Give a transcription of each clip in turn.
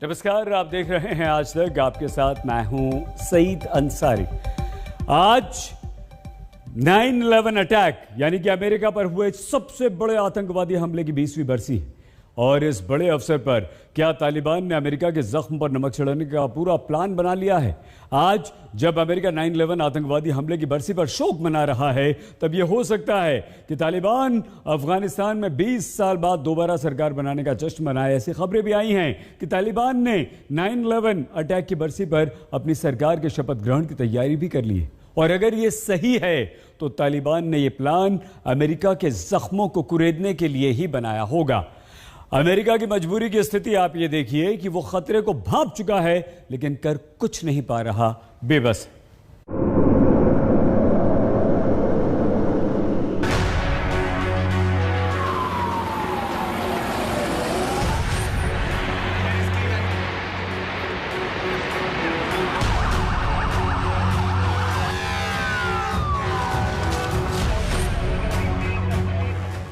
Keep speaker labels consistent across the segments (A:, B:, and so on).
A: नमस्कार, आप देख रहे हैं आज तक। आपके साथ मैं हूं सईद अंसारी। आज 9/11 अटैक यानी कि अमेरिका पर हुए सबसे बड़े आतंकवादी हमले की 20वीं बरसी है और इस बड़े अवसर पर क्या तालिबान ने अमेरिका के जख्म पर नमक चढ़ाने का पूरा प्लान बना लिया है? आज जब अमेरिका 9/11 आतंकवादी हमले की बरसी पर शोक मना रहा है, तब यह हो सकता है कि तालिबान अफगानिस्तान में 20 साल बाद दोबारा सरकार बनाने का जश्न मनाए। ऐसी खबरें भी आई हैं कि तालिबान ने 9/11 अटैक की बरसी पर अपनी सरकार के शपथ ग्रहण की तैयारी भी कर ली है। और अगर ये सही है तो तालिबान ने यह प्लान अमेरिका के जख्मों को कुरेदने के लिए ही बनाया होगा। अमेरिका की मजबूरी की स्थिति आप ये देखिए कि वो खतरे को भांप चुका है लेकिन कर कुछ नहीं पा रहा, बेबस है।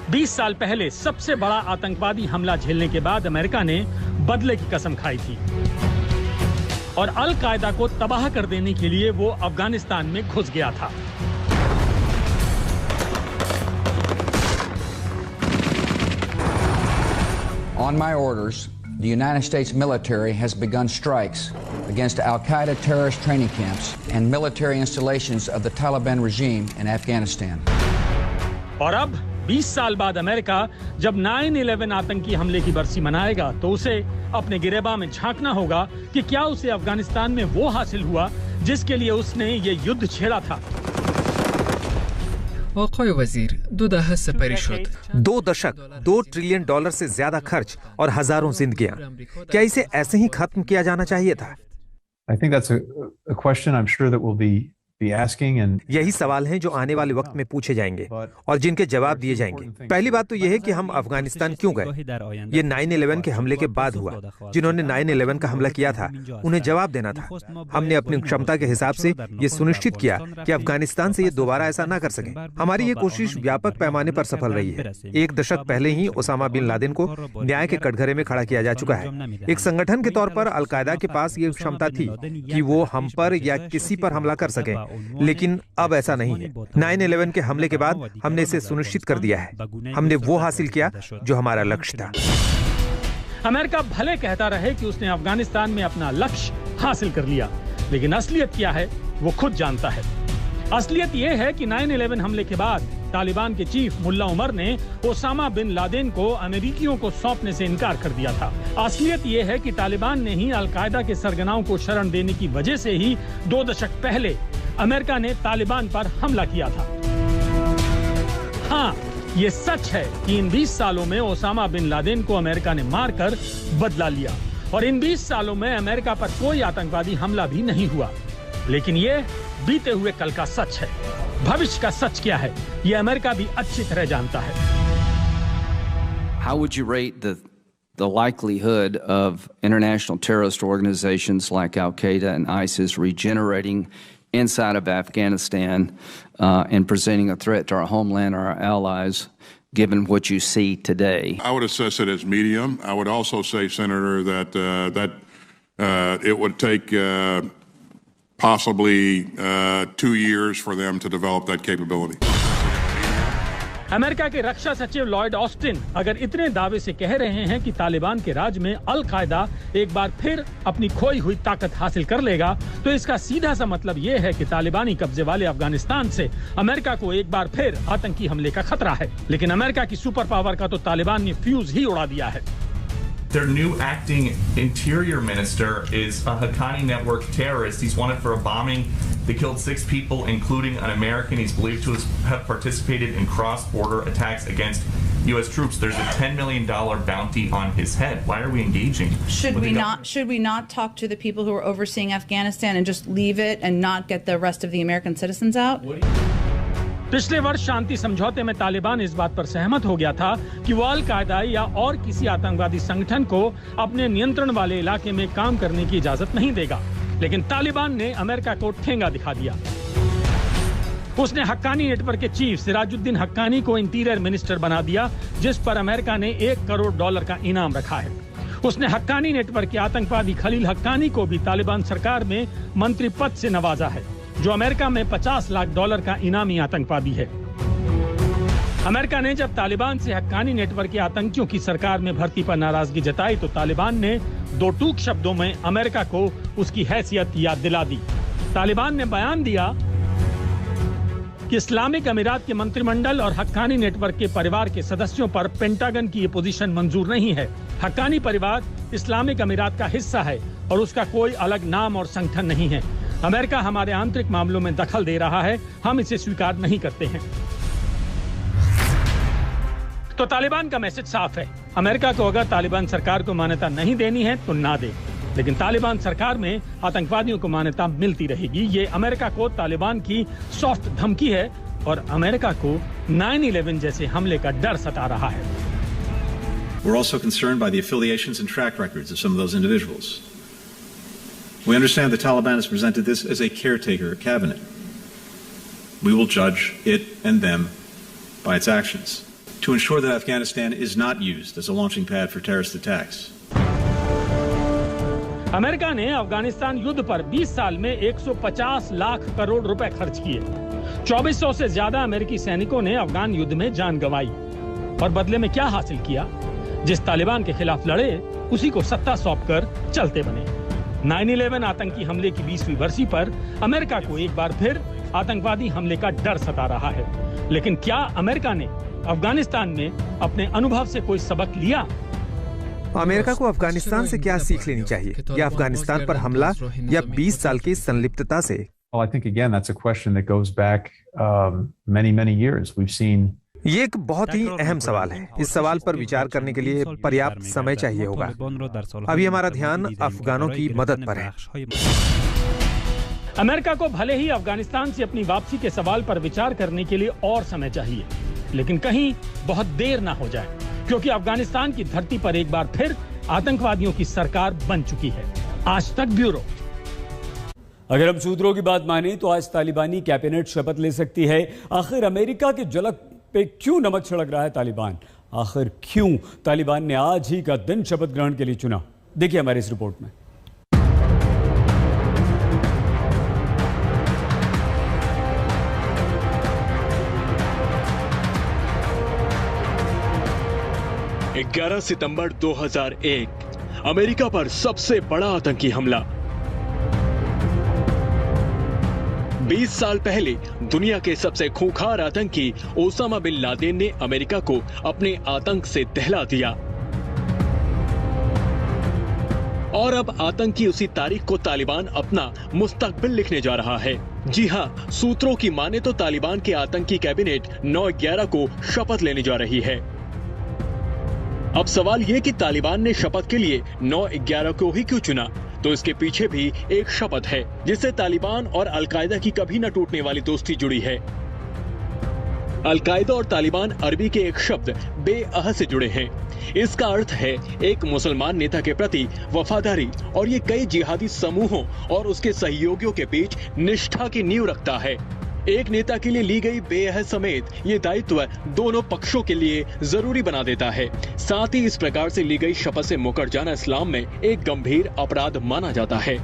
B: 20 साल पहले सबसे बड़ा आतंकवादी हमला झेलने के बाद अमेरिका ने बदले की कसम खाई थी और अल कायदा को तबाह कर देने के लिए वो अफगानिस्तान में घुस गया था।
C: On my orders, the United States military has begun strikes against Al-Qaeda terrorist training camps and military installations of the Taliban regime in Afghanistan.
B: और अब 20 साल बाद अमेरिका जब 9/11 आतंकी हमले की बरसी मनाएगा तो उसे अपने गिरेबान में झांकना होगा कि क्या उसे अफगानिस्तान में वो हासिल हुआ जिसके लिए उसने ये युद्ध छेड़ा था।
D: आक़ाई वज़ीर, 2 दशक से परिशुद
E: 2 दशक, $2 ट्रिलियन से ज्यादा खर्च और हजारों जिंदगियां, क्या इसे ऐसे ही खत्म किया जाना चाहिए था?
F: I think that's a question I'm sure that we'll be asking and
E: यही सवाल हैं जो आने वाले वक्त में पूछे जाएंगे और जिनके जवाब दिए जाएंगे। पहली बात तो यह है कि हम अफगानिस्तान क्यों गए। ये 9/11 के हमले के बाद हुआ। जिन्होंने 9/11 का हमला किया था उन्हें जवाब देना था। हमने अपनी क्षमता के हिसाब से ये सुनिश्चित किया कि अफगानिस्तान से ये दोबारा ऐसा ना कर सके। हमारी ये कोशिश व्यापक पैमाने पर सफल रही है। 1 दशक पहले ही ओसामा बिन लादेन को न्याय के कटघरे में खड़ा किया जा चुका है। एक संगठन के तौर पर अलकायदा के पास ये क्षमता थी कि वो हम पर या किसी पर हमला कर सके, लेकिन अब ऐसा नहीं है। 9/11 के हमले के बाद हमने इसे सुनिश्चित कर दिया है। हमने वो हासिल किया जो हमारा लक्ष्य था।
B: अमेरिका भले कहता रहे कि उसने अफगानिस्तान में अपना लक्ष्य हासिल कर लिया, लेकिन असलियत क्या है वो खुद जानता है। असलियत यह है कि 9/11 हमले के बाद तालिबान के चीफ मुल्ला उमर ने ओसामा बिन लादेन को अमेरिकियों को सौंपने से इनकार कर दिया था। असलियत यह है कि तालिबान ने ही अल कायदा के सरगनाओं को शरण देने की वजह से ही 2 दशक पहले अमेरिका ने तालिबान पर हमला किया था। हाँ, ये सच है कि इन 20 सालों में ओसामा बिन लादेन को अमेरिका ने मारकर बदला लिया और इन 20 सालों में अमेरिका पर कोई आतंकवादी हमला भी नहीं हुआ। लेकिन ये बीते हुए कल का सच है। भविष्य का सच क्या है, ये अमेरिका भी अच्छी तरह जानता है।
G: How would you rate the likelihood of international terrorist organizations like Al-Qaeda and ISIS regenerating inside of Afghanistan and presenting a threat to our homeland or our allies, given what you see today?
H: I would assess it as medium. I would also say, Senator, that it would take possibly 2 years for them to develop that capability.
B: America के रक्षा सचिव Lloyd Austin अगर इतने दावे से कह रहे हैं कि तालिबान के राज में अल कायदा एक बार फिर अपनी खोई हुई ताकत हासिल कर लेगा, तो इसका सीधा सा मतलब यह है कि तालिबानी कब्जे वाले अफगानिस्तान से अमेरिका को एक बार फिर आतंकी हमले का खतरा है। लेकिन अमेरिका की सुपर पावर का तो तालिबान ने फ्यूज ही उड़ा दिया है।
I: Their new acting interior minister is a Haqqani network terrorist. He's wanted for a bombing. They killed 6 people, including an American. He's believed to have participated in cross-border attacks against U.S. troops. There's a $10 million bounty on his head. Why are we engaging?
J: Should we not talk to the people who are overseeing Afghanistan and just leave it and not get the rest of the American citizens out?
B: पिछले वर्ष शांति समझौते में तालिबान इस बात पर सहमत हो गया था कि वो अल कायदा या और किसी आतंकवादी संगठन को अपने नियंत्रण वाले इलाके में काम करने की इजाजत नहीं देगा। लेकिन तालिबान ने अमेरिका को ठेंगा दिखा दिया। उसने हक्कानी नेटवर्क के चीफ सिराजुद्दीन हक्कानी को इंटीरियर मिनिस्टर बना दिया, जिस पर अमेरिका ने $1 करोड़ का इनाम रखा है। उसने हक्कानी नेटवर्क के आतंकवादी खलील हक्कानी को भी तालिबान सरकार में मंत्री पद से नवाजा है, जो अमेरिका में $50 लाख का इनामी आतंकवादी है। अमेरिका ने जब तालिबान से हक्कानी नेटवर्क के आतंकियों की सरकार में भर्ती पर नाराजगी जताई तो तालिबान ने दो टूक शब्दों में अमेरिका को उसकी हैसियत याद दिला दी। तालिबान ने बयान दिया कि इस्लामिक अमीरात के मंत्रिमंडल और हक्कानी नेटवर्क के परिवार के सदस्यों पर पेंटागन की ये पोजीशन मंजूर नहीं है। हक्कानी परिवार इस्लामिक अमीरात का हिस्सा है और उसका कोई अलग नाम और संगठन नहीं है। अमेरिका हमारे आंतरिक मामलों में दखल दे रहा है, हम इसे स्वीकार नहीं करते हैं। तो तालिबान का मैसेज साफ है, अमेरिका को अगर तालिबान सरकार को मान्यता नहीं देनी है तो ना दे, लेकिन तालिबान सरकार में आतंकवादियों को मान्यता मिलती रहेगी। ये अमेरिका को तालिबान की सॉफ्ट धमकी है और अमेरिका को 9/11 जैसे हमले का डर सता रहा है।
K: We're also concerned by the affiliations and track records of some of those individuals. We understand the Taliban has presented this as a caretaker cabinet. We will judge it and them by its actions to ensure that Afghanistan is not used as a launching pad for terrorist attacks.
B: America ने अफगानिस्तान युद्ध पर 20 साल में 150 लाख करोड़ रुपए खर्च किए। 2400 से ज्यादा अमेरिकी सैनिकों ने अफगान युद्ध में जान गंवाई और बदले में क्या हासिल किया? जिस तालिबान के खिलाफ लड़े उसी को सत्ता सौंपकर चलते बने। 9/11 आतंकी हमले की 20वीं बरसी पर अमेरिका को एक बार फिर आतंकवादी हमले का डर सता रहा है। लेकिन क्या अमेरिका ने अफगानिस्तान में अपने अनुभव से कोई सबक लिया?
E: अमेरिका को अफगानिस्तान से क्या सीख लेनी चाहिए, या अफगानिस्तान पर हमला या 20 साल की संलिप्तता से?
F: Well, I think again that's a question that goes back many years. We've seen.
E: ये एक बहुत ही अहम सवाल है। इस सवाल पर विचार करने के लिए पर्याप्त समय चाहिए होगा। अभी हमारा ध्यान अफगानों की मदद पर है।
B: अमेरिका को भले ही अफगानिस्तान से अपनी वापसी के सवाल पर विचार करने के लिए और समय चाहिए, लेकिन कहीं बहुत देर ना हो जाए, क्योंकि अफगानिस्तान की धरती पर एक बार फिर आतंकवादियों की सरकार बन चुकी है। आज तक ब्यूरो।
A: अगर हम सूत्रों की बात माने तो आज तालिबानी कैबिनेट शपथ ले सकती है। आखिर अमेरिका की झलक पे क्यों नमक छिड़क रहा है तालिबान? आखिर क्यों तालिबान ने आज ही का दिन शपथ ग्रहण के लिए चुना? देखिए हमारी इस रिपोर्ट में।
L: ग्यारह सितंबर 2001 अमेरिका पर सबसे बड़ा आतंकी हमला। 20 साल पहले दुनिया के सबसे खूंखार आतंकी ओसामा बिन लादेन ने अमेरिका को अपने आतंक से दहला दिया और अब आतंकी उसी तारीख को तालिबान अपना मुस्तकबिल लिखने जा रहा है। जी हां, सूत्रों की माने तो तालिबान के आतंकी कैबिनेट 9/11 को शपथ लेने जा रही है। अब सवाल ये कि तालिबान ने शपथ के लिए 9/11 को ही क्यों चुना? तो इसके पीछे भी एक शपथ है जिससे तालिबान और अलकायदा की कभी न टूटने वाली दोस्ती जुड़ी है। अलकायदा और तालिबान अरबी के एक शब्द बेअह से जुड़े हैं। इसका अर्थ है एक मुसलमान नेता के प्रति वफादारी, और ये कई जिहादी समूहों और उसके सहयोगियों के बीच निष्ठा की नींव रखता है। एक नेता के लिए ली गई बेअहद समेत ये दायित्व दोनों पक्षों के लिए जरूरी बना देता है। साथ ही इस प्रकार से ली गई शपथ से मुकर जाना इस्लाम में एक गंभीर अपराध माना जाता है।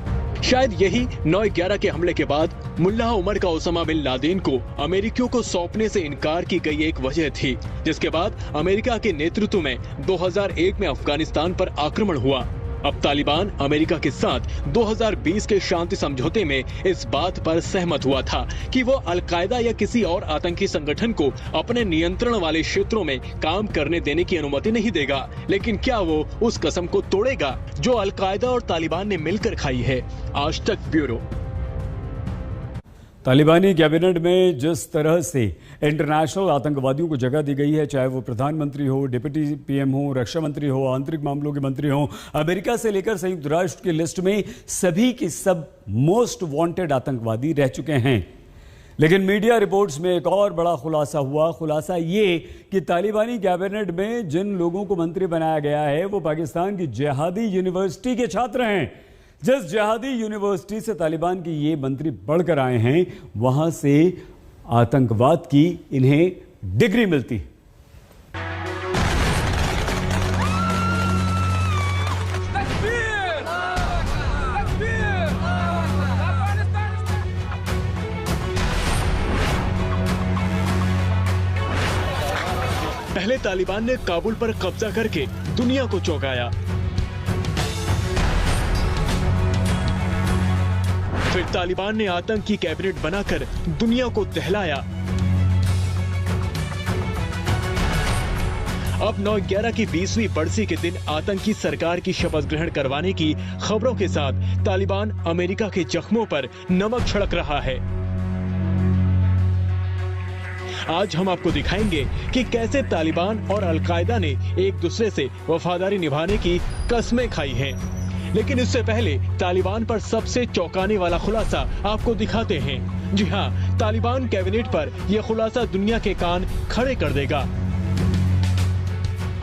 L: शायद यही 9/11 के हमले के बाद मुल्ला उमर का ओसामा बिन लादेन को अमेरिकियों को सौंपने से इनकार की गई एक वजह थी, जिसके बाद अमेरिका के नेतृत्व में 2001 में अफगानिस्तान पर आक्रमण हुआ। अब तालिबान अमेरिका के साथ 2020 के शांति समझौते में इस बात पर सहमत हुआ था कि वो अलकायदा या किसी और आतंकी संगठन को अपने नियंत्रण वाले क्षेत्रों में काम करने देने की अनुमति नहीं देगा। लेकिन क्या वो उस कसम को तोड़ेगा जो अलकायदा और तालिबान ने मिलकर खाई है? आज तक ब्यूरो।
A: तालिबानी कैबिनेट में जिस तरह से इंटरनेशनल आतंकवादियों को जगह दी गई है, चाहे वो प्रधानमंत्री हो, डिप्टी पीएम हो, रक्षा मंत्री हो, आंतरिक मामलों के मंत्री हो, अमेरिका से लेकर संयुक्त राष्ट्र की लिस्ट में सभी की सब मोस्ट वांटेड आतंकवादी रह चुके हैं। लेकिन मीडिया रिपोर्ट्स में एक और बड़ा खुलासा हुआ। खुलासा ये कि तालिबानी कैबिनेट में जिन लोगों को मंत्री बनाया गया है वो पाकिस्तान की जिहादी यूनिवर्सिटी के छात्र हैं। जिस जिहादी यूनिवर्सिटी से तालिबान के ये मंत्री बढ़कर आए हैं, वहां से आतंकवाद की इन्हें डिग्री मिलती।
L: तालिबान ने काबुल पर कब्जा करके दुनिया को चौंकाया। फिर तालिबान ने आतंकी कैबिनेट बनाकर दुनिया को दहलाया। अब 9/11 की 20वीं बरसी के दिन आतंकी सरकार की शपथ ग्रहण करवाने की खबरों के साथ तालिबान अमेरिका के जख्मों पर नमक छिड़क रहा है। आज हम आपको दिखाएंगे कि कैसे तालिबान और अलकायदा ने एक दूसरे से वफादारी निभाने की कस्में खाई हैं। लेकिन इससे पहले तालिबान पर सबसे चौंकाने वाला खुलासा आपको दिखाते हैं। जी हाँ, तालिबान कैबिनेट पर यह खुलासा दुनिया के कान खड़े कर देगा।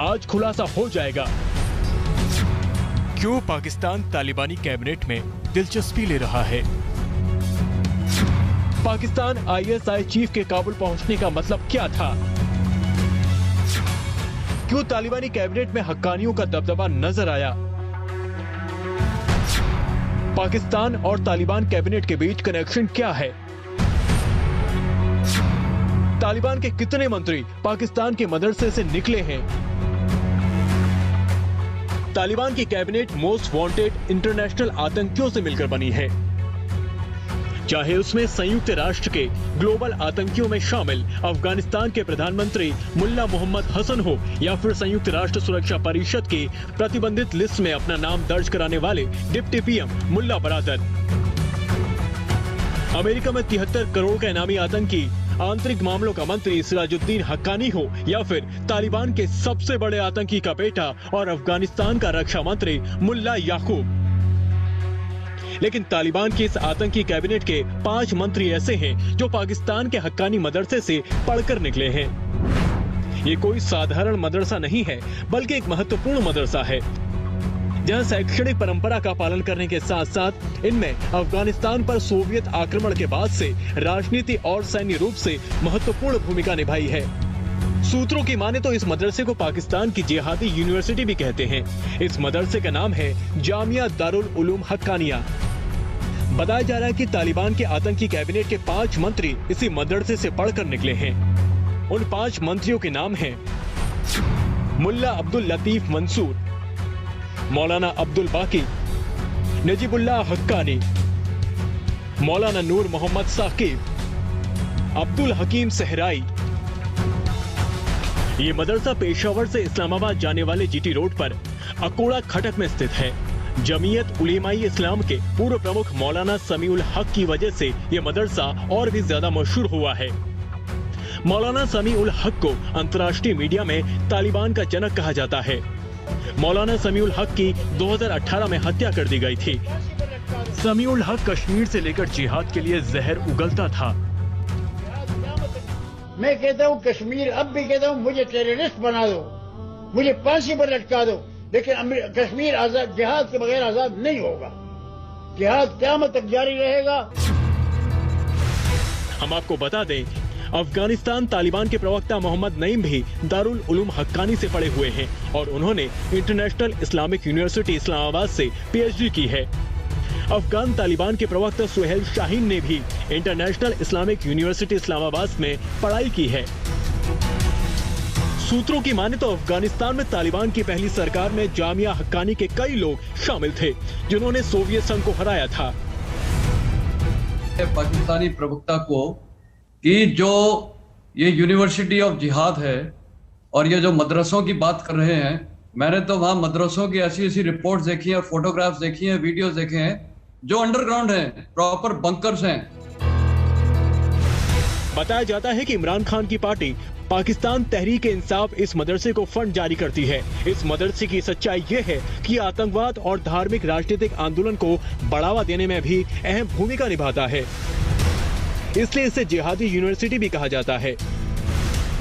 L: आज खुलासा हो जाएगा क्यों पाकिस्तान तालिबानी कैबिनेट में दिलचस्पी ले रहा है। पाकिस्तान ISI चीफ के काबुल पहुंचने का मतलब क्या था? क्यों तालिबानी कैबिनेट में हक्कानियों का दबदबा नजर आया? पाकिस्तान और तालिबान कैबिनेट के बीच कनेक्शन क्या है? तालिबान के कितने मंत्री पाकिस्तान के मदरसे से निकले हैं? तालिबान की कैबिनेट मोस्ट वांटेड इंटरनेशनल आतंकियों से मिलकर बनी है, चाहे उसमें संयुक्त राष्ट्र के ग्लोबल आतंकियों में शामिल अफगानिस्तान के प्रधानमंत्री मुल्ला मोहम्मद हसन हो या फिर संयुक्त राष्ट्र सुरक्षा परिषद की प्रतिबंधित लिस्ट में अपना नाम दर्ज कराने वाले डिप्टी PM मुल्ला बरादर। अमेरिका में 73 करोड़ का इनामी आतंकी आंतरिक मामलों का मंत्री सिराजुद्दीन हक्कानी हो या फिर तालिबान के सबसे बड़े आतंकी का बेटा और अफगानिस्तान का रक्षा मंत्री मुल्ला याकूब। लेकिन तालिबान की इस आतंकी कैबिनेट के 5 मंत्री ऐसे हैं जो पाकिस्तान के हक्कानी मदरसे से पढ़कर निकले हैं। ये कोई साधारण मदरसा नहीं है, बल्कि एक महत्वपूर्ण मदरसा है जहां शैक्षणिक परंपरा का पालन करने के साथ साथ इनमें अफगानिस्तान पर सोवियत आक्रमण के बाद से राजनीति और सैन्य रूप से महत्वपूर्ण भूमिका निभाई है। सूत्रों की माने तो इस मदरसे को पाकिस्तान की जिहादी यूनिवर्सिटी भी कहते हैं। इस मदरसे का नाम है जामिया दारुल उलूम हक्कानिया। बताया जा रहा है कि तालिबान के आतंकी कैबिनेट के 5 मंत्री इसी मदरसे से पढ़कर निकले हैं। उन 5 मंत्रियों के नाम हैं मुल्ला अब्दुल लतीफ मंसूर, मौलाना अब्दुल बाकी, नजीबुल्लाह हक्कानी, मौलाना नूर मोहम्मद साकिब, अब्दुल हकीम सहराई। ये मदरसा पेशावर से इस्लामाबाद जाने वाले GT रोड पर अकोड़ा खटक में स्थित है। जमीयत उलेमाई इस्लाम के पूर्व प्रमुख मौलाना समीउल हक की वजह से ये मदरसा और भी ज्यादा मशहूर हुआ है। मौलाना समीउल हक को अंतर्राष्ट्रीय मीडिया में तालिबान का जनक कहा जाता है। मौलाना समीउल हक की 2018 में हत्या कर दी गई थी। समीउल हक कश्मीर से लेकर जिहाद के लिए जहर उगलता था।
M: मैं कहता हूँ कश्मीर, अब भी कहता हूँ मुझे टेररिस्ट बना दो, मुझे फांसी पर लटका दो, लेकिन कश्मीर आजाद, जिहाद के बगैर आजाद नहीं होगा। जिहाद क़यामत तक जारी रहेगा।
L: हम आपको बता दें, अफगानिस्तान तालिबान के प्रवक्ता मोहम्मद नईम भी दारुल उलूम हक्कानी से पढ़े हुए हैं और उन्होंने इंटरनेशनल इस्लामिक यूनिवर्सिटी इस्लामाबाद से PhD की है। अफगान तालिबान के प्रवक्ता सुहेल शाहीन ने भी इंटरनेशनल इस्लामिक यूनिवर्सिटी इस्लामाबाद में पढ़ाई की है। सूत्रों की माने तो अफगानिस्तान में तालिबान की पहली सरकार में जामिया हक्कानी के कई लोग शामिल थे जिन्होंने सोवियत संघ को हराया था।
N: पाकिस्तानी प्रवक्ता को कि जो ये यूनिवर्सिटी ऑफ जिहाद है और ये जो मदरसों की बात कर रहे हैं, मैंने तो वहां मदरसों की ऐसी ऐसी रिपोर्ट्स देखी हैं, फोटोग्राफ्स देखी हैं, वीडियोस देखे हैं जो अंडरग्राउंड हैं, प्रॉपर बंकर्स हैं।
L: बताया जाता है कि इमरान खान की पार्टी पाकिस्तान तहरीक इंसाफ इस मदरसे को फंड जारी करती है। इस मदरसे की सच्चाई ये है कि आतंकवाद और धार्मिक राजनीतिक आंदोलन को बढ़ावा देने में भी अहम भूमिका निभाता है, इसलिए इसे जिहादी यूनिवर्सिटी भी कहा जाता है।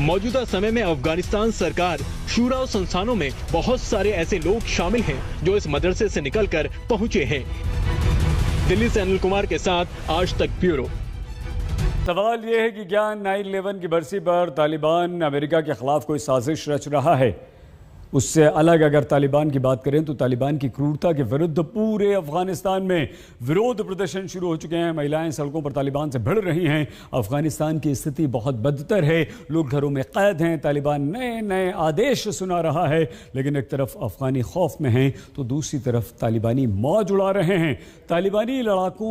L: मौजूदा समय में अफगानिस्तान सरकार, शूरा और संस्थानों में बहुत सारे ऐसे लोग शामिल हैं जो इस मदरसे से निकलकर पहुंचे हैं। दिल्ली से अनिल कुमार के साथ आज तक ब्यूरो।
A: सवाल यह है कि क्या 9/11 की बरसी पर तालिबान अमेरिका के खिलाफ कोई साजिश रच रहा है? उससे अलग अगर तालिबान की बात करें तो तालिबान की क्रूरता के विरुद्ध पूरे अफगानिस्तान में विरोध प्रदर्शन शुरू हो चुके हैं। महिलाएं सड़कों पर तालिबान से भिड़ रही हैं। अफगानिस्तान की स्थिति बहुत बदतर है, लोग घरों में कैद हैं। तालिबान नए नए आदेश सुना रहा है, लेकिन एक तरफ अफगानी खौफ में हैं तो दूसरी तरफ तालिबानी मौज उड़ा रहे हैं। तालिबानी लड़ाकू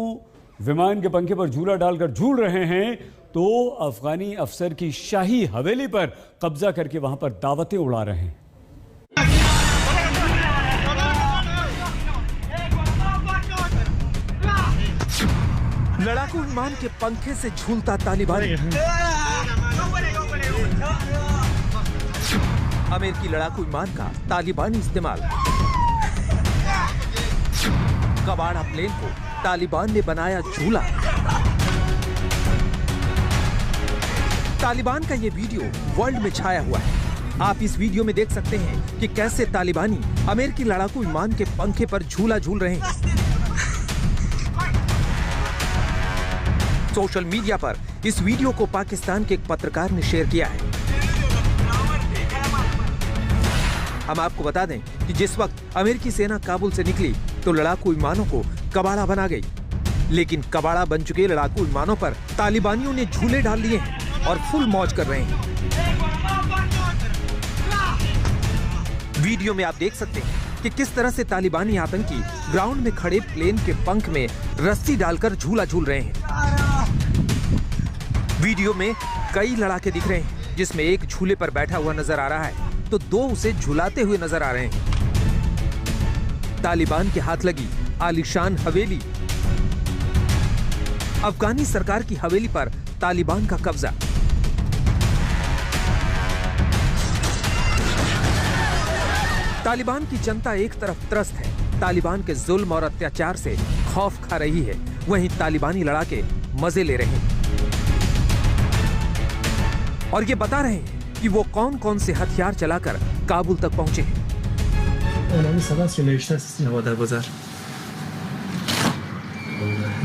A: विमान के पंखे पर झूला डालकर झूल रहे हैं तो अफगानी अफसर की शाही हवेली पर कब्जा करके वहां पर दावतें उड़ा रहे हैं।
E: लड़ाकू विमान के पंखे से झूलता तालिबानी। अमेरिकी लड़ाकू विमान का तालिबानी इस्तेमाल। कबाड़ा प्लेन को तालिबान ने बनाया झूला। तालिबान का ये वीडियो वर्ल्ड में छाया हुआ है। आप इस वीडियो में देख सकते हैं कि कैसे तालिबानी अमेरिकी लड़ाकू विमान के पंखे पर झूला झूल रहे हैं। सोशल मीडिया पर इस वीडियो को पाकिस्तान के एक पत्रकार ने शेयर किया है। हम आपको बता दें कि जिस वक्त अमेरिकी सेना काबुल से निकली तो लड़ाकू विमानों को कबाड़ा बना गई, लेकिन कबाड़ा बन चुके लड़ाकू विमानों पर तालिबानियों ने झूले डाल लिए हैं और फुल मौज कर रहे हैं। वीडियो में आप देख सकते हैं कि किस तरह से तालिबानी आतंकी ग्राउंड में खड़े प्लेन के पंख में रस्सी डालकर झूला झूल रहे हैं। वीडियो में कई लड़ाके दिख रहे हैं, जिसमें एक झूले पर बैठा हुआ नजर आ रहा है तो दो उसे झुलाते हुए नजर आ रहे हैं। तालिबान के हाथ लगी आलीशान हवेली। अफगानी सरकार की हवेली पर तालिबान का कब्जा। तालिबान की जनता एक तरफ त्रस्त है, तालिबान के जुल्म और अत्याचार से खौफ खा रही है, वहीं तालिबानी लड़ाके मजे ले रहे हैं और ये बता रहे हैं कि वो कौन कौन से हथियार चलाकर काबुल तक पहुंचे हैं।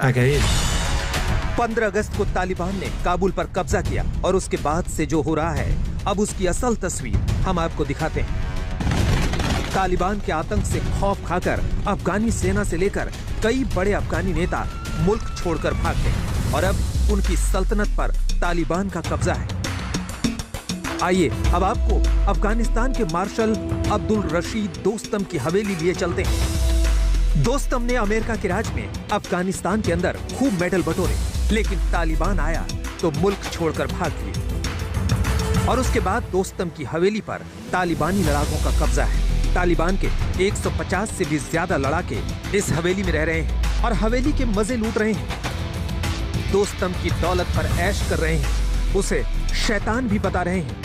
O: अगेन
E: 15 अगस्त को तालिबान ने काबुल पर कब्जा किया और उसके बाद से जो हो रहा है, अब उसकी असल तस्वीर हम आपको दिखाते हैं। तालिबान के आतंक से खौफ खाकर अफगानी सेना से लेकर कई बड़े अफगानी नेता मुल्क छोड़कर भाग गए और अब उनकी सल्तनत पर तालिबान का कब्जा है। आइए अब आपको अफगानिस्तान के मार्शल अब्दुल रशीद दोस्तम की हवेली लिए चलते हैं। दोस्तम ने अमेरिका के राज में अफगानिस्तान के अंदर खूब मेडल बटोरे, लेकिन तालिबान आया तो मुल्क छोड़कर भाग गए और उसके बाद दोस्तम की हवेली पर तालिबानी लड़ाकों का कब्जा है। तालिबान के 150 से भी ज्यादा लड़ाके इस हवेली में रह रहे हैं और हवेली के मजे लूट रहे हैं। दोस्तम की दौलत पर ऐश कर रहे हैं, उसे शैतान भी बता रहे हैं।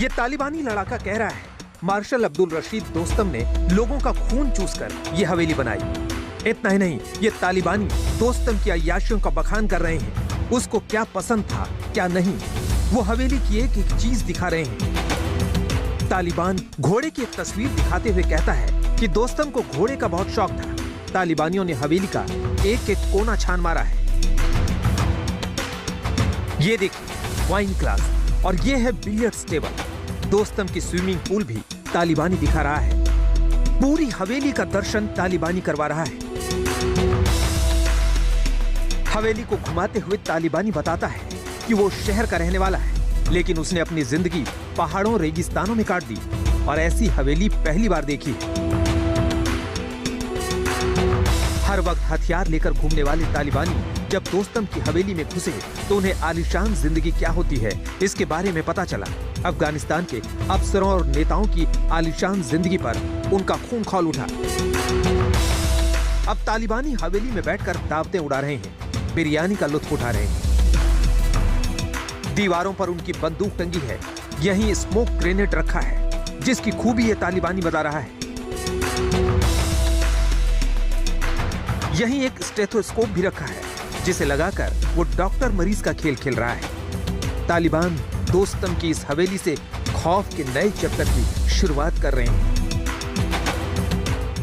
E: ये तालिबानी लड़ाका कह रहा है मार्शल अब्दुल रशीद दोस्तम ने लोगों का खून चूसकर ये हवेली बनाई। इतना ही नहीं, ये तालिबानी दोस्तम की अय्याशियों का बखान कर रहे हैं। उसको क्या पसंद था क्या नहीं, वो हवेली की एक एक चीज दिखा रहे हैं। तालिबान घोड़े की एक तस्वीर दिखाते हुए कहता है कि दोस्तम को घोड़े का बहुत शौक था। तालिबानियों ने हवेली का एक एक कोना छान मारा है। ये देखिए वाइन क्लास और ये है बिलियर्ड्स टेबल। दोस्तम की स्विमिंग पूल भी तालिबानी दिखा रहा है। पूरी हवेली का दर्शन तालिबानी करवा रहा है। हवेली को घुमाते हुए तालिबानी बताता है कि वो शहर का रहने वाला है, लेकिन उसने अपनी जिंदगी पहाड़ों रेगिस्तानों में काट दी और ऐसी हवेली पहली बार देखी है। हर वक्त हथियार लेकर घूमने वाले तालिबानी जब दोस्तम की हवेली में घुसे तो उन्हें आलीशान जिंदगी क्या होती है इसके बारे में पता चला। अफगानिस्तान के अफसरों और नेताओं की आलीशान जिंदगी पर उनका खून खौल उठा। अब तालिबानी हवेली में बैठकर दावतें उड़ा रहे हैं, बिरयानी का लुत्फ उठा रहे हैं। दीवारों पर उनकी बंदूक टंगी है, यहीं स्मोक ग्रेनेड रखा है जिसकी खूबी ये तालिबानी बता रहा है। यहीं एक स्टेथोस्कोप भी रखा है जिसे लगाकर वो डॉक्टर मरीज का खेल खेल रहा है। तालिबान दोस्तम की इस हवेली से खौफ के नए चैप्टर की शुरुआत कर रहे हैं।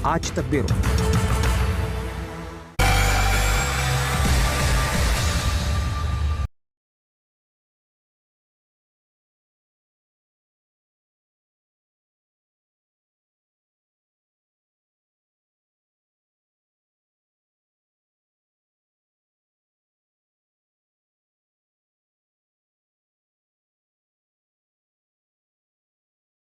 E: आज तक ब्यूरो।